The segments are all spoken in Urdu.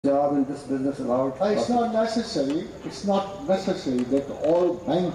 job in this business allowed? It's not necessary that all bank.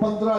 15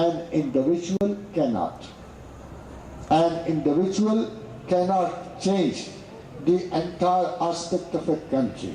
An individual cannot change the entire aspect of a country.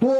2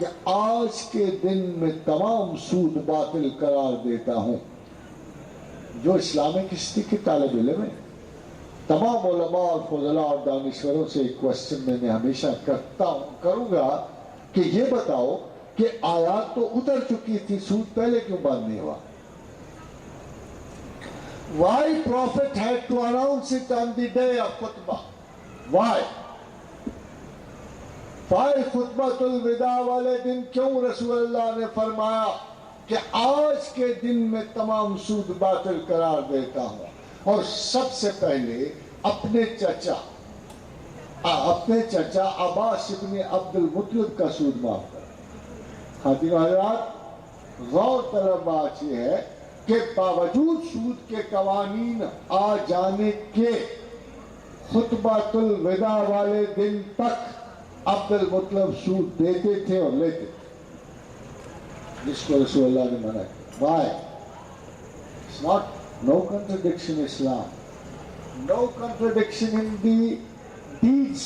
کہ آج کے دن میں تمام سود باطل قرار دیتا ہوں. جو اسلامک ہسٹری کے طالب علم ہیں، تمام علماء اور فضلاء اور دانشوروں سے ایک کوشچن میں ہمیشہ کروں گا کہ یہ بتاؤ کہ آیات تو اتر چکی تھی، سود پہلے کیوں بند نہیں ہوا؟ Why prophet had to announce it on the day of khutbah? Why? خطبۃ الوداع والے دن کیوں رسول اللہ نے فرمایا کہ آج کے دن میں تمام سود باطل قرار دیتا ہوں، اور سب سے پہلے اپنے چچا عباس ابن عبد المطلب کا سود معاف کر. خاتون حضرات، غور طلب بات یہ ہے کہ باوجود سود کے قوانین آ جانے کے خطبۃ الوداع والے دن تک عبد المطلب سود دیتے تھے اور لیتے تھے، جس کو رسول اللہ نے منع کیا. Why? It's not no contradiction in Islam, no contradiction in the deeds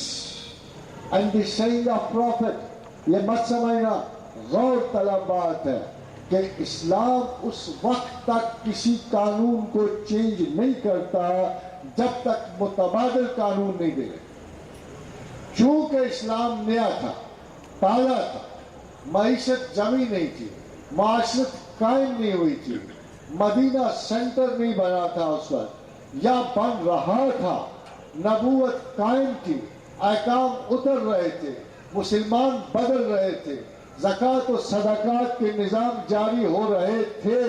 and the saying of Prophet. یہ مت سمجھنا، غور طلب بات ہے کہ اسلام اس وقت تک کسی قانون کو چینج نہیں کرتا جب تک متبادل قانون نہیں دے. چونکہ اسلام نیا تھا، تازہ تھا، معیشت جمی نہیں تھی، معاشرت قائم نہیں ہوئی تھی، مدینہ سینٹر نہیں بنا تھا اس وقت، یا بن رہا تھا، نبوت قائم تھی، احکام اتر رہے تھے، مسلمان بدل رہے تھے، زکوٰۃ و صدقات کے نظام جاری ہو رہے تھے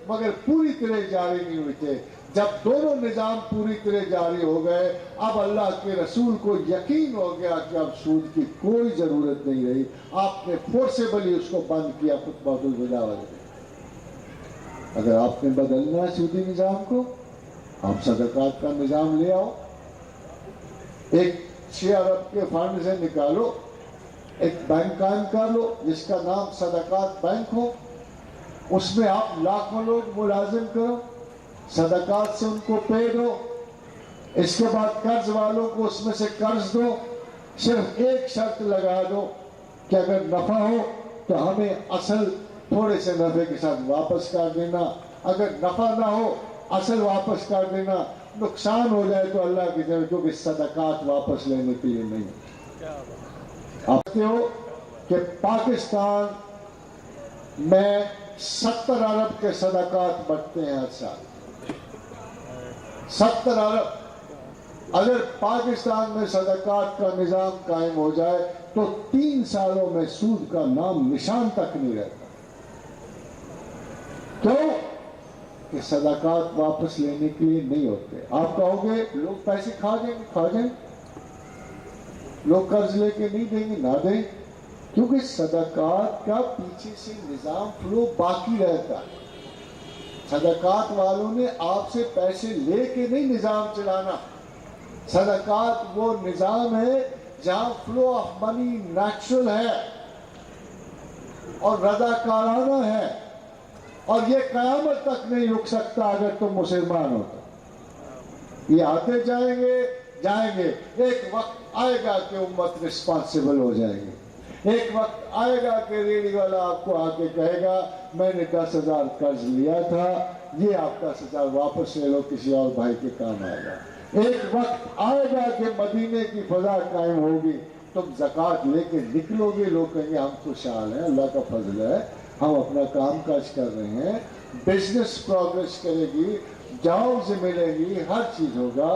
مگر پوری طرح جاری نہیں ہوئے تھے. جب دونوں نظام پوری طرح جاری ہو گئے، اب اللہ کے رسول کو یقین ہو گیا کہ اب سود کی کوئی ضرورت نہیں رہی. آپ نے فورسیبلی اس کو بند کیا خطبۃ الوداع والے دن. اگر آپ نے بدلنا ہے سودی نظام کو، آپ صدقات کا نظام لے آؤ. ایک 6 ارب کے فنڈ سے نکالو، ایک بینک قائم کر لو جس کا نام صدقات بینک ہو، اس میں آپ لاکھوں لوگ ملازم کرو، صدقات سے ان کو پے دو، اس کے بعد قرض والوں کو اس میں سے قرض دو. صرف ایک شرط لگا دو کہ اگر نفع ہو تو ہمیں اصل تھوڑے سے نفع کے ساتھ واپس کر دینا، اگر نفع نہ ہو اصل واپس کر دینا، نقصان ہو جائے تو اللہ کی طرف، کیونکہ صدقات واپس لینے کے لیے نہیں. آپ کہتے ہو کہ پاکستان میں 70 ارب کے صدقات بٹتے ہیں ہر سال. 70 ارب. اگر پاکستان میں صدقات کا نظام قائم ہو جائے تو 3 سالوں میں سود کا نام نشان تک نہیں رہتا. کیوں؟ کہ صدقات واپس لینے کے لیے نہیں ہوتے. آپ کہو گے لوگ پیسے کھا جائیں، لوگ قرض لے کے نہیں دیں گے، نہ دیں، کیونکہ صدقات کا پیچھے سے نظام فلو باقی رہتا ہے. صدقات والوں نے آپ سے پیسے لے کے نہیں نظام چلانا. صدقات وہ نظام ہے جہاں فلو آف منی نیچرل ہے اور رضاکارانہ ہے، اور یہ قیامت تک نہیں رک سکتا اگر تم مسلمان ہو تو. یہ آتے جائیں گے. ایک وقت آئے گا کہ امت رسپانسیبل ہو جائے گی. ایک وقت آئے گا کہ ریڈی والا آپ کو آ کے کہے گا میں نے 10,000 قرض لیا تھا، یہ آپ 10,000 واپس لے لو، کسی اور بھائی کے کام آئے گا. ایک وقت آئے گا کہ مدینے کی فضا قائم ہوگی، تم زکوٰۃ لے کے نکلو گے، لوگ کہیں گے ہم خوشحال ہیں، اللہ کا فضل ہے، ہم اپنا کام کاج کر رہے ہیں، بزنس پروگریس کرے گی، جابز ملے گی، ہر چیز ہوگا.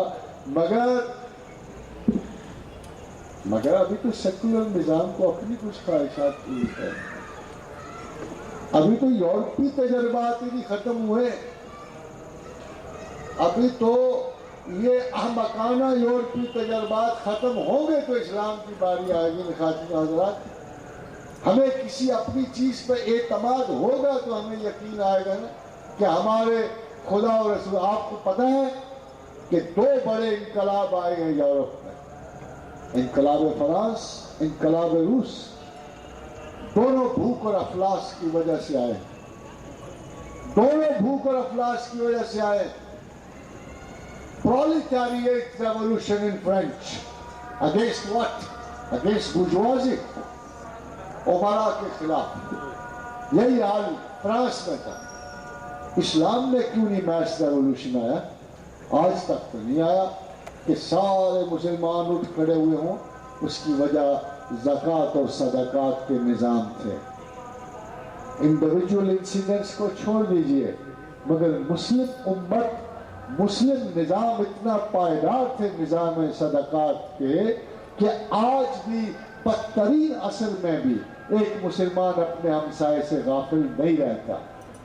مگر ابھی تو سیکولر نظام کو اپنی کچھ خواہشات پوری ہے. ابھی تو یورپی تجربات ہی نہیں ختم ہوئے. ابھی تو یہ احمقانہ یورپی تجربات ختم ہوں گے تو اسلام کی باری آئے گی. خواتین حضرات، ہمیں کسی اپنی چیز پہ اعتماد ہوگا تو ہمیں یقین آئے گا نا کہ ہمارے خدا اور رسول. آپ کو پتہ ہے کہ 2 بڑے انقلاب آئے ہیں یورپ میں، انقلاب فرانس، انقلاب روس. دونوں بھوک اور افلاس کی وجہ سے آئے. Proletariat revolution in French. Against what? Against bourgeoisie. عمرا کے خلاف. یہی حال فرانس میں تھا. اسلام میں کیوں نہیں میس ریولوشن آیا؟ آج تک تو نہیں آیا کہ سارے مسلمان اٹھ کھڑے ہوئے ہوں. اس کی وجہ زکوٰۃ اور صدقات کے نظام تھے. انڈیویجول انسیڈنٹس کو چھوڑ دیجئے، مگر مسلم امت، مسلم نظام اتنا پائیدار تھے نظام صدقات کے کہ آج بھی بدترین عصر میں بھی ایک مسلمان اپنے ہمسائے سے غافل نہیں رہتا.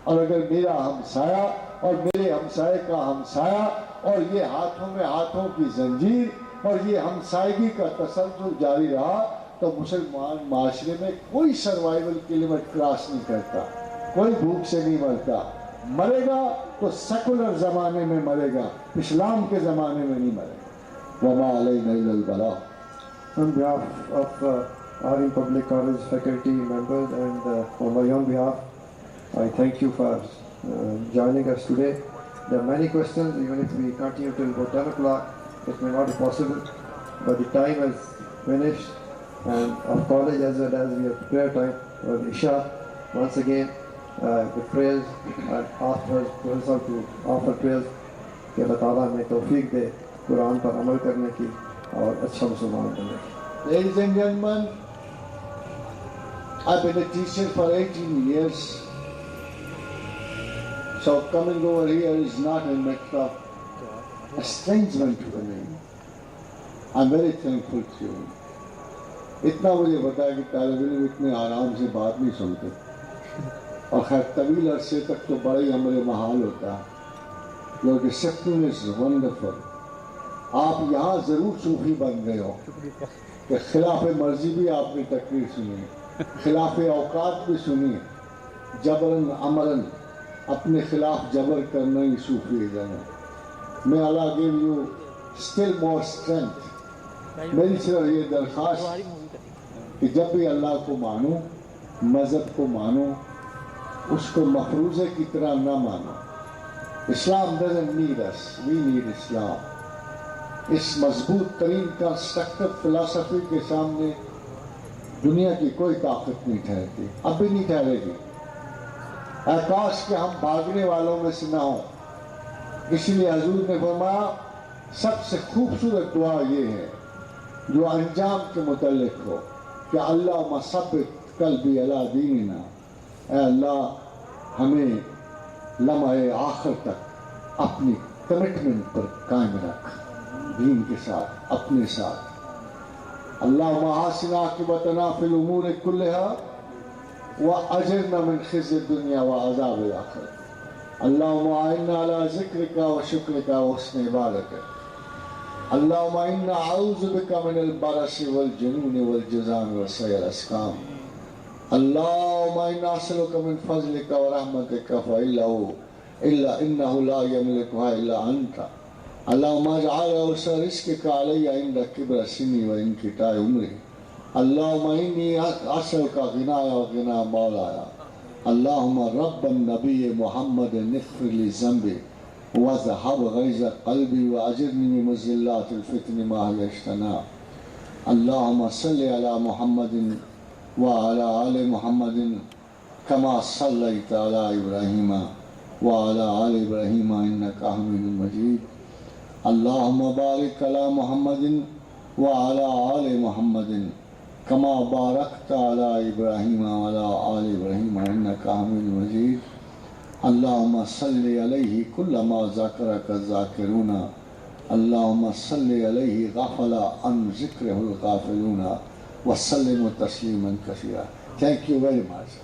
اور اگر میرا ہمسایہ اور میرے ہمسائے کا ہمسایہ اور یہ ہاتھوں میں ہاتھوں کی زنجیر اور یہ ہمسائیگی کا تسلسل جاری رہا تو مسلمان معاشرے میں کوئی سروائیول کی لمٹ کراس نہیں کرتا، کوئی بھوک سے نہیں مرتا. مرے گا تو سیکولر زمانے میں مرے گا، اسلام کے زمانے میں نہیں مرے گا. وما علینا الا البلاغ. On behalf of Aaryan Public College faculty members and on my own behalf, I thank you for joining us today. There are many questions. Even if we continue till about 10 o'clock, it may not be possible, but the time has finished, and our college as well as we have prayer time for Isha. Once again, the prayers and ask for Professor to offer prayers کہ اللہ تعالیٰ ہمیں توفیق دے قرآن پر عمل کرنے کی اور اچھا مسلمان بنے. Ladies and gentlemen, I've been a teacher for 18 years, so coming over here is not a matter of estrangement for me. I'm very thankful to you. اتنا مجھے بتایا کہ طالب علم اتنے آرام سے بات نہیں سنتے، اور خیر طویل عرصے تک تو بڑا ہی امر محال ہوتا ہے. Your discipline is wonderful. آپ یہاں ضرور صوفی بن گئے ہو کہ خلاف مرضی بھی آپ نے تقریر سنی، خلاف اوقات بھی سنی. جبرن امرن اپنے خلاف جبر کرنا ہی صوفیزم ہے. میں اللہ give you still more strength. میری صرف یہ درخواست کہ جب بھی اللہ کو مانو، مذہب کو مانو، اس کو مفروضے کی طرح نہ مانو. اسلام doesn't need us, we need اسلام. اس مضبوط ترین کنسٹرکٹیو فلسفی کے سامنے دنیا کی کوئی طاقت نہیں ٹھہرتی، اب بھی نہیں ٹھہرے گی. اے کاش کہ ہم بھاگنے والوں میں سے نہ ہوں. اس لیے حضور نے فرمایا سب سے خوبصورت دعا یہ ہے جو انجام کے متعلق ہو کہ اللہم ثبت قلبی علی دیننا. اے اللہ ہمیں لمحہ آخر تک اپنی کمٹمنٹ پر قائم رکھ، دین کے ساتھ، اپنے ساتھ. اللہم حسن عاقبتنا فی الامور کلہا واجرنا من خزی الدنیا وعذاب الآخرہ. اللہم اعنا علی ذکرک وشکرک وحسن عبادتک. اللہم انا اعوذ بک من البرص والجنون والجذام وسیء الاسقام. اللہم انا نسألک من فضلک ورحمتک انہ لا یملکها الا انت. اللہم اجعل اوسع رزقک علی عند کبر سنی وانقطاع عمری. اللہم انی اسألک غنایا وغنی مولایا. اللہم رب النبی محمد اغفر لی ذنبی وذهب غیظ قلبی واجرنی من مضلات الفتن ما هی اجتناب. اللہم صل علی محمد وعلى آل محمد كما صليت على إبراهيم وعلى آل إبراهيم إنك حميد مجيد. اللهم بارك على محمد وعلى آل محمد كما باركت على إبراهيم وعلى آل إبراهيم إنك حميد مجيد. اللهم صل عليه كلما ذكرك الذاكرون. اللهم صل عليه غفل عن ذكره الغافلون وسلم تسلیما کثیرا. Thank you very much.